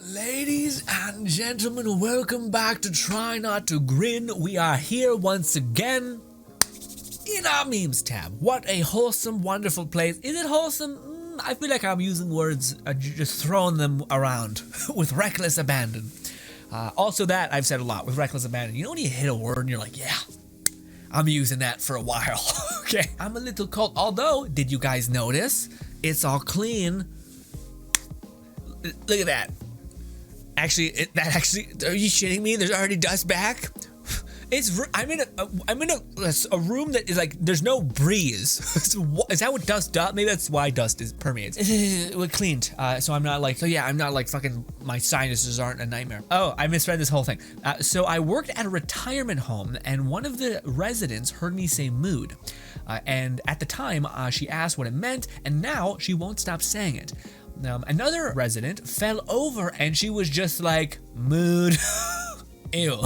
Ladies and gentlemen, welcome back to Try Not to Grin. We are here once again in our memes tab. What a wholesome, wonderful place. Is it wholesome? I feel like I'm using words, just throwing them around with reckless abandon. Also that, I've said a lot, with reckless abandon. You know when you hit a word and you're like, yeah, I'm using that for a while. Okay, I'm a little cold. Although, did you guys notice? It's all clean. Look at that. Actually, are you shitting me? There's already dust back. I'm in a room that is like, there's no breeze. Is that what dust does? Maybe that's why dust permeates. We're cleaned, so I'm not like fucking, my sinuses aren't a nightmare. Oh, I misread this whole thing. So I worked at a retirement home, and one of the residents heard me say mood. And at the time, she asked what it meant, and now she won't stop saying it. Another resident fell over and she was just like, mood. Ew.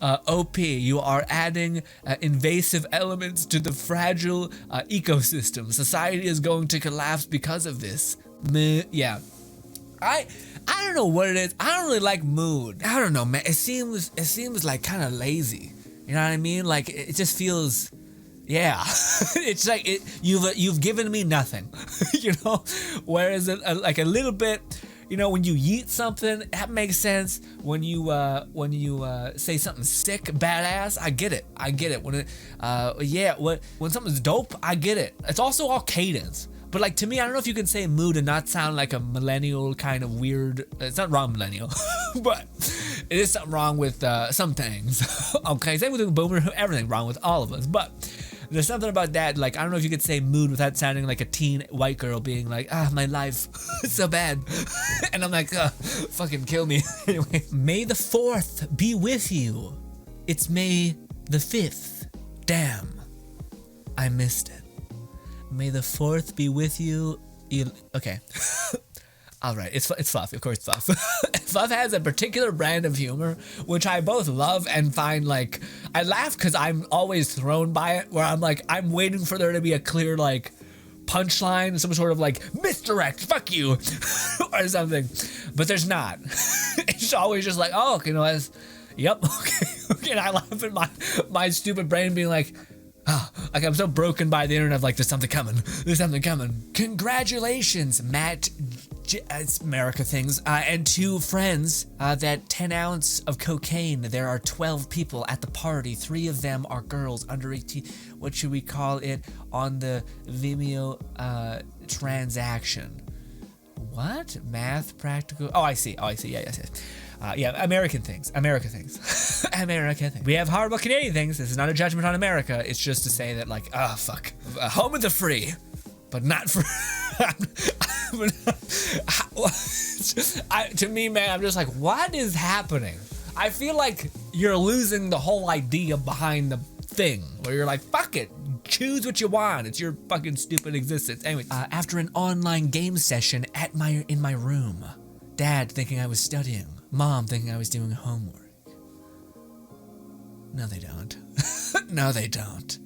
OP, you are adding invasive elements to the fragile ecosystem. Society is going to collapse because of this. Yeah. I don't know what it is. I don't really like mood. I don't know, man. It seems like kind of lazy. You know what I mean? Like it just feels, yeah. It's like you've given me nothing. You know? Whereas like a little bit, you know, when you yeet something, that makes sense. When you say something sick, badass, I get it. When when something's dope, I get it. It's also all cadence. But like, to me, I don't know if you can say mood and not sound like a millennial kind of weird. It's not wrong, millennial, but it is something wrong with some things. Okay, same with boomer, everything wrong with all of us. But there's something about that, like, I don't know if you could say mood without sounding like a teen white girl being like, my life is so bad. And I'm like, fucking kill me. Anyway, May the 4th be with you. It's May the 5th. Damn, I missed it. May the 4th be with you. Okay. All right, it's Fluff, of course it's Fluff. Fluff has a particular brand of humor, which I both love and find, like, I laugh because I'm always thrown by it, where I'm like, I'm waiting for there to be a clear, like, punchline, some sort of, like, misdirect, fuck you, or something, but there's not. It's always just like, oh, you know, yep, okay, and I laugh at my stupid brain being like, like I'm so broken by the internet, like there's something coming. Congratulations, Matt, it's America things, and 2 friends, that 10 ounce of cocaine. There are 12 people at the party. 3 of them are girls under 18. What should we call it on the Vimeo transaction? What? Math, practical? Oh, I see. Yeah, yes. Yeah, American things. American things. We have horrible Canadian things. This is not a judgment on America. It's just to say that, like, fuck. Home of the free, but not for. To me, man, I'm just like, what is happening? I feel like you're losing the whole idea behind the thing, where you're like, fuck it. Choose what you want. It's your fucking stupid existence. Anyway, after an online game session in my room, Dad thinking I was studying, Mom thinking I was doing homework. No, they don't. No, they don't.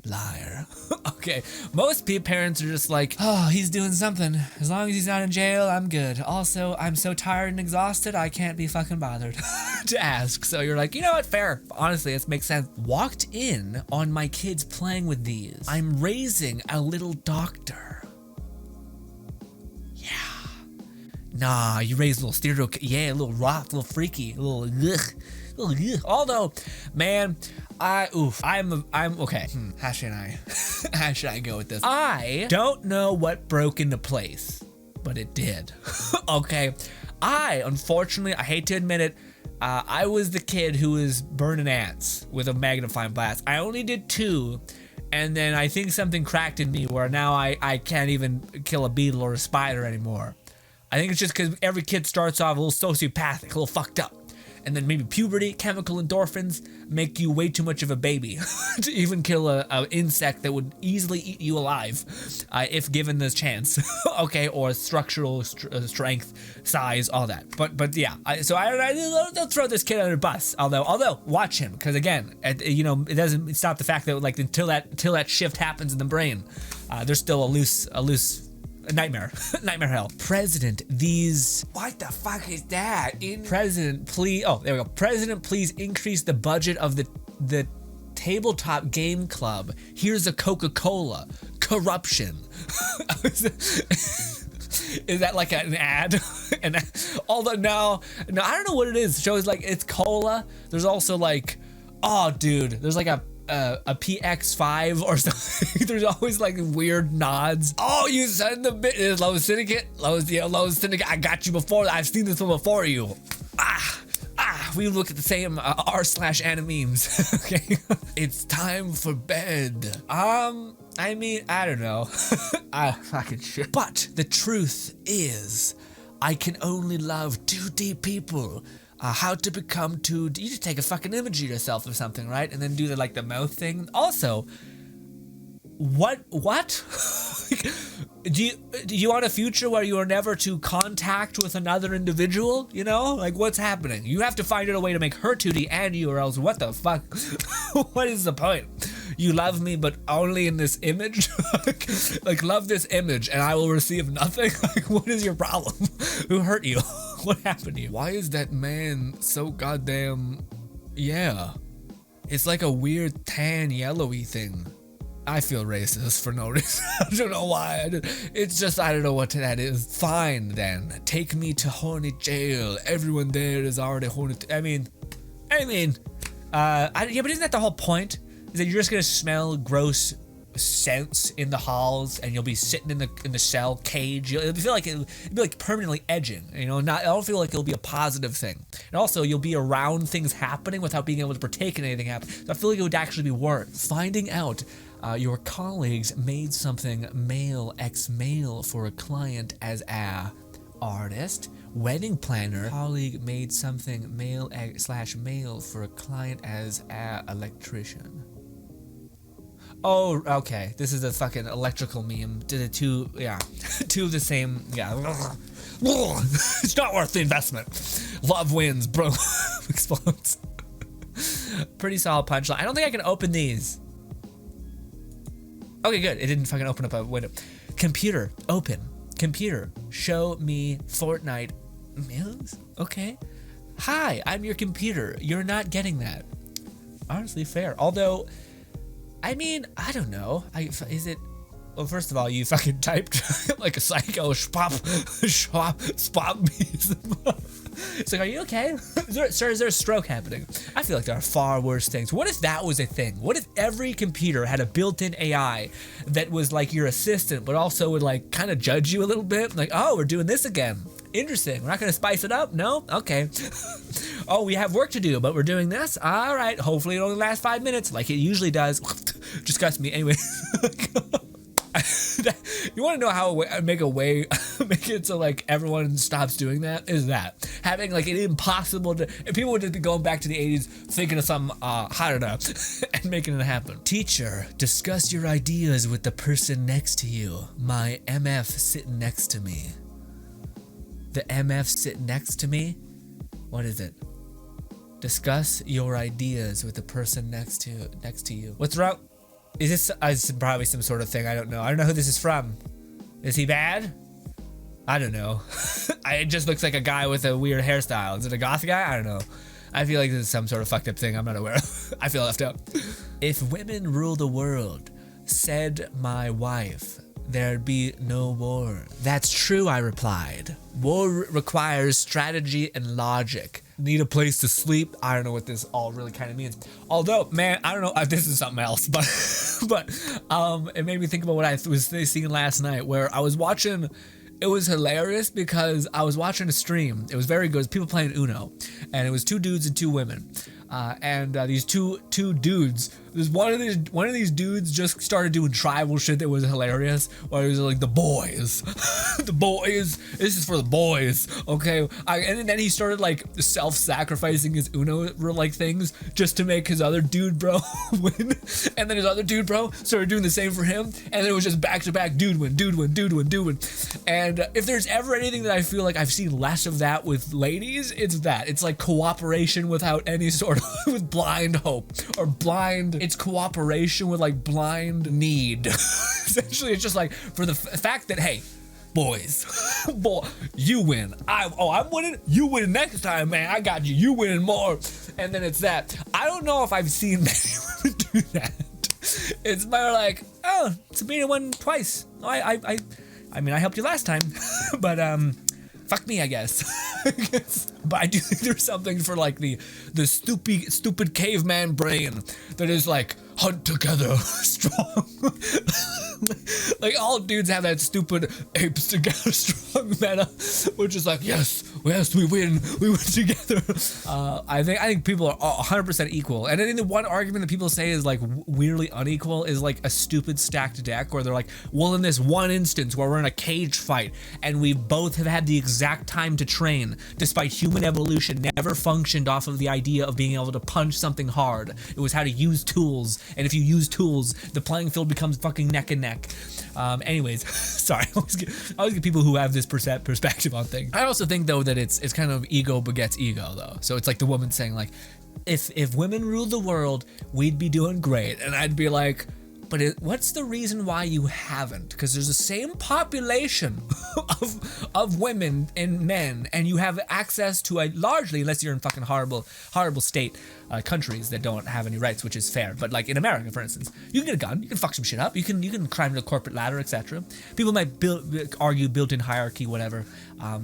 Liar. Okay, most parents are just like, oh, he's doing something. As long as he's not in jail, I'm good. Also, I'm so tired and exhausted, I can't be fucking bothered to ask. So you're like, you know what, fair. Honestly, this makes sense. Walked in on my kids playing with these. I'm raising a little doctor. Yeah. Nah, you raise a little stereo, yeah, a little rock, a little freaky, a little ugh. Although, man, I'm okay. How should I go with this? I don't know what broke into place, but it did. Okay, unfortunately, I hate to admit it, I was the kid who was burning ants with a magnifying glass. I only did 2, and then I think something cracked in me where now I can't even kill a beetle or a spider anymore. I think it's just because every kid starts off a little sociopathic, a little fucked up. And then maybe puberty, chemical endorphins make you way too much of a baby to even kill a insect that would easily eat you alive if given the chance. Okay, or structural strength, size, all that. But yeah, so I don't throw this kid under the bus. Although watch him, because again, you know, it doesn't stop the fact that, like, until that shift happens in the brain, there's still a loose nightmare. Nightmare hell. President, these, what the fuck is that? President, please, oh, there we go. President, please increase the budget of the tabletop game club. Here's a Coca-Cola. Corruption. Is that like an ad? And although no, I don't know what it is. The show is like, it's cola. There's also like, oh dude, there's like a PX5 or something. There's always like weird nods. Oh, you said the bit Lowe's Syndicate. Lowe's Syndicate. I got you before. I've seen this one before you. We look at the same r/ana memes. Okay. It's time for bed. I mean, I don't know. Fucking shit. But the truth is, I can only love 2D people. How to become 2D. You just take a fucking image of yourself or something, right? And then do the mouth thing. Also, what? Do you want a future where you are never to contact with another individual? You know, like what's happening? You have to find out a way to make her 2D and you, or else what the fuck? What is the point? You love me, but only in this image? like love this image and I will receive nothing? Like, what is your problem? Who hurt you? What happened to you? Why is that man so goddamn, yeah. It's like a weird tan yellowy thing. I feel racist for no reason. I don't know why. It's just, I don't know what that is. Fine then, take me to horny jail. Everyone there is already horny. I mean, yeah, but isn't that the whole point? Is that you're just gonna smell gross scents in the halls, and you'll be sitting in the cell cage. It'll feel like it'll be like permanently edging. You know, I don't feel like it'll be a positive thing. And also, you'll be around things happening without being able to partake in anything happening. So I feel like it would actually be worse. Finding out your colleagues made something male x male for a client as a artist. Wedding planner. Colleague made something male / male for a client as a electrician. Oh, okay. This is a fucking electrical meme. Did it two, yeah. Two of the same, yeah. It's not worth the investment. Love wins, bro. Explodes. Pretty solid punchline. I don't think I can open these. Okay, good. It didn't fucking open up a window. Computer, open. Computer, show me Fortnite meals. Okay. Hi, I'm your computer. You're not getting that. Honestly, fair. Although, I mean, I don't know. Is it? Well, first of all, you fucking typed like a psycho. Spop. It's like, are you okay? Sir, is there a stroke happening? I feel like there are far worse things. What if that was a thing? What if every computer had a built-in AI that was like your assistant, but also would like kind of judge you a little bit? Like, oh, we're doing this again. Interesting. We're not gonna spice it up? No? Okay. Oh, we have work to do, but we're doing this? All right. Hopefully it only lasts 5 minutes like it usually does. Disgust me. Anyway. You want to know how make it so like everyone stops doing that? Is that having like an impossible people would just be going back to the 80s thinking of some I don't know and making it happen. Teacher, discuss your ideas with the person next to you. My MF sitting next to me. The MF sitting next to me? What is it? Discuss your ideas with the person next to you. What's wrong? Is this probably some sort of thing? I don't know. I don't know who this is from. Is he bad? I don't know. It just looks like a guy with a weird hairstyle. Is it a goth guy? I don't know. I feel like this is some sort of fucked up thing I'm not aware of. I feel left out. If women rule the world, said my wife, there'd be no war. That's true, I replied. War requires strategy and logic. Need a place to sleep. I don't know what this all really kind of means. Although, man, I don't know if this is something else, but it made me think about what I was seeing last night, where I was watching. It was hilarious because I was watching a stream. It was very good. It was people playing Uno, and it was 2 dudes and 2 women. These two dudes. There's one of these dudes just started doing tribal shit that was hilarious. Where he was like, the boys, the boys. This is for the boys, okay? And then he started like self-sacrificing his Uno like things just to make his other dude bro win. And then his other dude bro started doing the same for him. And then it was just back to back, dude win. And if there's ever anything that I feel like I've seen less of that with ladies, it's that. It's like cooperation without any sort of with blind hope or blind. It's cooperation with like blind need. Essentially, it's just like for the fact that, hey, boys. Boy, you win. I'm winning. You win next time, man. I got you. You winning more. And then it's that. I don't know if I've seen many women do that. It's more like, oh, Sabrina won twice. I mean, I helped you last time, but fuck me, I guess. But I do think there's something for like the stupid caveman brain that is like, hunt together, strong. Like all dudes have that stupid apes together strong meta, which is like, yes, we win together. I think people are 100% equal, and I think the one argument that people say is like weirdly unequal is like a stupid stacked deck where they're like, well, in this one instance where we're in a cage fight and we both have had the exact time to train, despite human evolution never functioned off of the idea of being able to punch something hard. It was how to use tools, and if you use tools, the playing field becomes fucking neck and neck. Anyways, sorry, I always get people who have this perspective on things. I also think though that it's kind of ego begets ego though. So it's like the woman saying like, if women ruled the world, we'd be doing great, and I'd be like, but what's the reason why you haven't? Because there's the same population of women and men, and you have access to a largely, unless you're in fucking horrible state countries that don't have any rights, which is fair. But like in America, for instance, you can get a gun, you can fuck some shit up, you can climb the corporate ladder, etc. People might argue built-in hierarchy, whatever.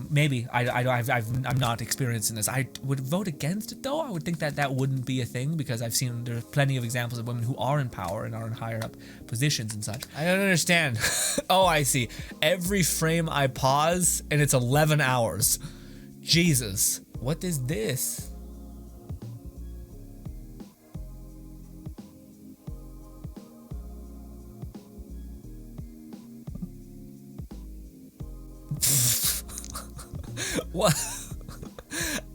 Maybe I'm not experienced in this. I would vote against it though. I would think that wouldn't be a thing because I've seen there's plenty of examples of women who are in power and are in higher up positions and such. I don't understand. Oh, I see. Every frame I pause and it's 11 hours. Jesus. What is this? What?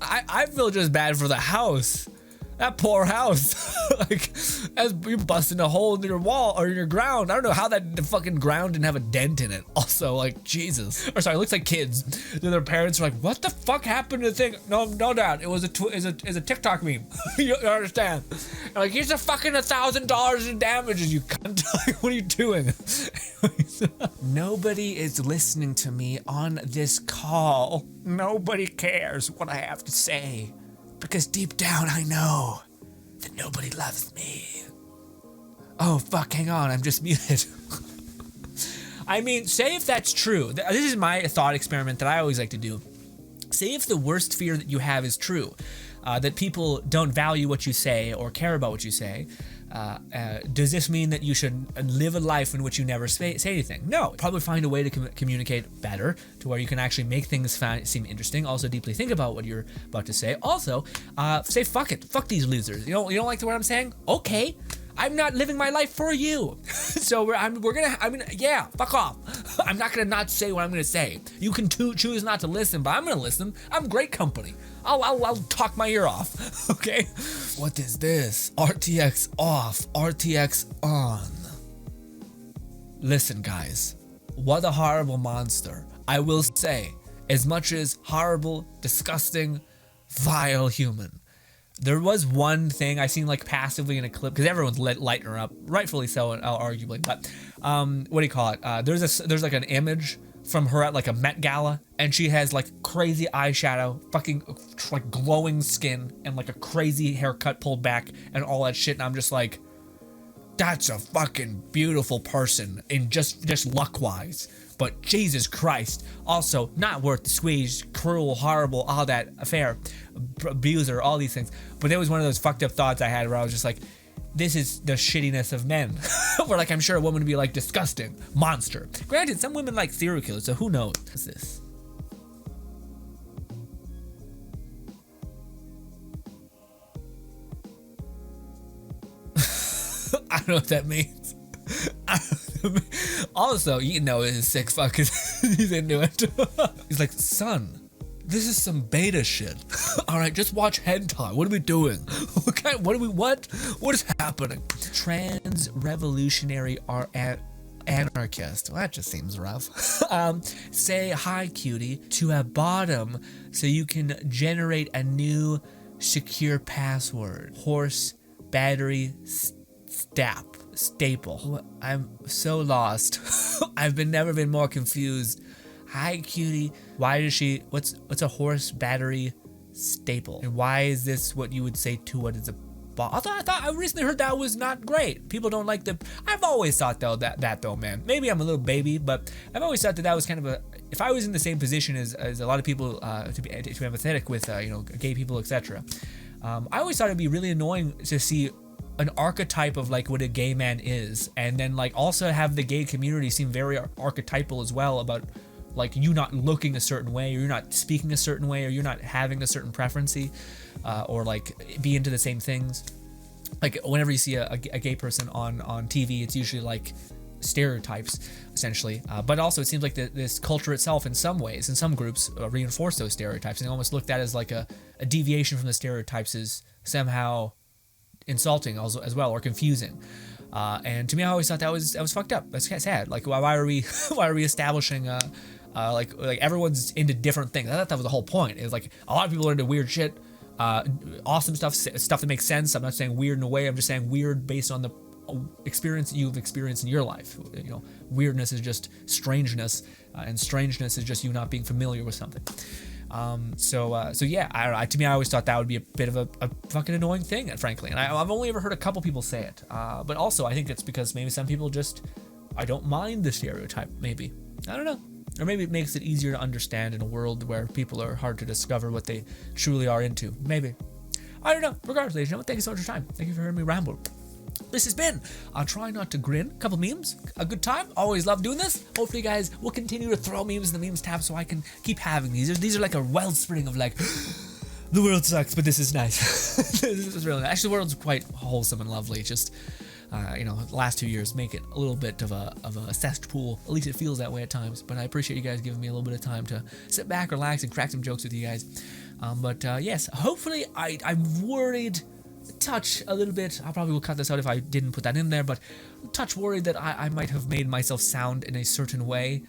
I feel just bad for the house. That poor house. Like, as you busting a hole in your wall or in your ground. I don't know how the fucking ground didn't have a dent in it. Also, like, Jesus. Or sorry, it looks like kids. Their parents are like, what the fuck happened to the thing? No, Dad. It was a TikTok meme. You understand? And like, here's a fucking $1,000 in damages, you cunt. What are you doing? Nobody is listening to me on this call. Nobody cares what I have to say. Because deep down I know that nobody loves me. Oh fuck, hang on, I'm just muted. I mean, say if that's true. This is my thought experiment that I always like to do. Say if the worst fear that you have is true, that people don't value what you say or care about what you say. Does this mean that you should live a life in which you never say anything? No, probably find a way to communicate better to where you can actually make things seem interesting. Also deeply think about what you're about to say. Also, say fuck it. Fuck these losers. You don't like the word I'm saying? Okay. I'm not living my life for you. So yeah, fuck off. I'm not gonna not say what I'm gonna say. You can choose not to listen, but I'm gonna listen. I'm great company. I'll talk my ear off. Okay. What is this? RTX off, RTX on. Listen, guys. What a horrible monster. I will say, as much as horrible, disgusting, vile human. There was one thing I seen like passively in a clip because everyone's lighting her up, rightfully so, arguably. But what do you call it? There's like an image from her at like a Met Gala, and she has like crazy eyeshadow, fucking like glowing skin, and like a crazy haircut pulled back, and all that shit. And I'm just like, that's a fucking beautiful person in just luck wise. But Jesus Christ, also not worth the squeeze, cruel, horrible, all that affair, abuser, all these things. But there was one of those fucked up thoughts I had where I was just like, this is the shittiness of men. Where like, I'm sure a woman would be like, disgusting, monster. Granted, some women like serial killers, so who knows? What's this? I don't know what that means. Also, you know it's sick fuck he's into it. He's like, son, this is some beta shit. Alright, just watch hentai. What are we doing? What is happening? Trans revolutionary anarchist. Well, that just seems rough. Say hi, cutie, to a bottom so you can generate a new secure password. Horse battery staple. I'm so lost. I've never been more confused. Hi, cutie. Why does she? What's a horse battery staple? And why is this what you would say to what is a ball? I recently heard that was not great. People don't like the. I've always thought though that though, man. Maybe I'm a little baby, but I've always thought that was kind of a. If I was in the same position as a lot of people, to be empathetic with gay people, etc. I always thought it'd be really annoying to see an archetype of like what a gay man is, and then like also have the gay community seem very archetypal as well about like you not looking a certain way, or you're not speaking a certain way, or you're not having a certain preferency, or like be into the same things. Like whenever you see a gay person on TV, it's usually like stereotypes essentially, but also it seems like this culture itself in some ways, in some groups, reinforce those stereotypes, and they almost looked at as like a deviation from the stereotypes is somehow insulting also as well, or confusing. And to me, I always thought that was fucked up. That's kind of sad. Like why are we establishing like everyone's into different things? I thought that was the whole point. Is like a lot of people are into weird shit, awesome stuff that makes sense. I'm not saying weird in a way. I'm just saying weird based on the experience you've experienced in your life. Weirdness is just strangeness, and strangeness is just you not being familiar with something. So yeah, to me, I always thought that would be a bit of a fucking annoying thing, frankly. And I've only ever heard a couple people say it. But also, I think it's because maybe some people just, I don't mind the stereotype, maybe. I don't know. Or maybe it makes it easier to understand in a world where people are hard to discover what they truly are into. Maybe. I don't know. Regardless, ladies and gentlemen, thank you so much for your time. Thank you for hearing me ramble. This has been Try Not to Grin. A couple memes. A good time. Always love doing this. Hopefully you guys will continue to throw memes in the memes tab so I can keep having these. These are like a wellspring of like, the world sucks, but this is nice. This is really nice. Actually, the world's quite wholesome and lovely. Just, the last 2 years make it a little bit of a cesspool. At least it feels that way at times. But I appreciate you guys giving me a little bit of time to sit back, relax, and crack some jokes with you guys. Yes, hopefully I'm worried touch a little bit. I probably will cut this out if I didn't put that in there, but touch worried that I might have made myself sound in a certain way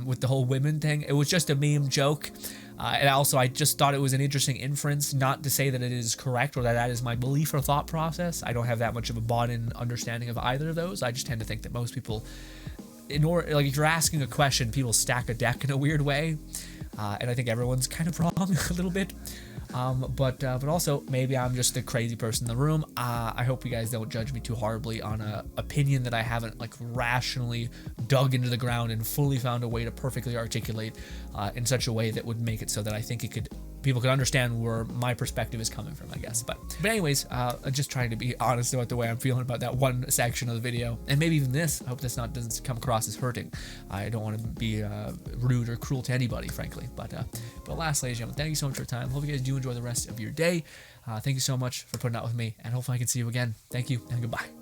with the whole women thing. It was just a meme joke, and also I just thought it was an interesting inference, not to say that it is correct or that is my belief or thought process. I don't have that much of a bought-in understanding of either of those. I just tend to think that most people, if you're asking a question, people stack a deck in a weird way, and I think everyone's kind of wrong a little bit. But also maybe I'm just the crazy person in the room. I hope you guys don't judge me too horribly on a opinion that I haven't like rationally dug into the ground and fully found a way to perfectly articulate in such a way that would make it so that I think people could understand where my perspective is coming from, I guess. But anyways, just trying to be honest about the way I'm feeling about that one section of the video, and maybe even this. I hope this doesn't come across as hurting. I don't want to be rude or cruel to anybody, frankly. But last, ladies and gentlemen, thank you so much for your time. Hope you guys do enjoy the rest of your day. Thank you so much for putting out with me, and hopefully I can see you again. Thank you, and goodbye.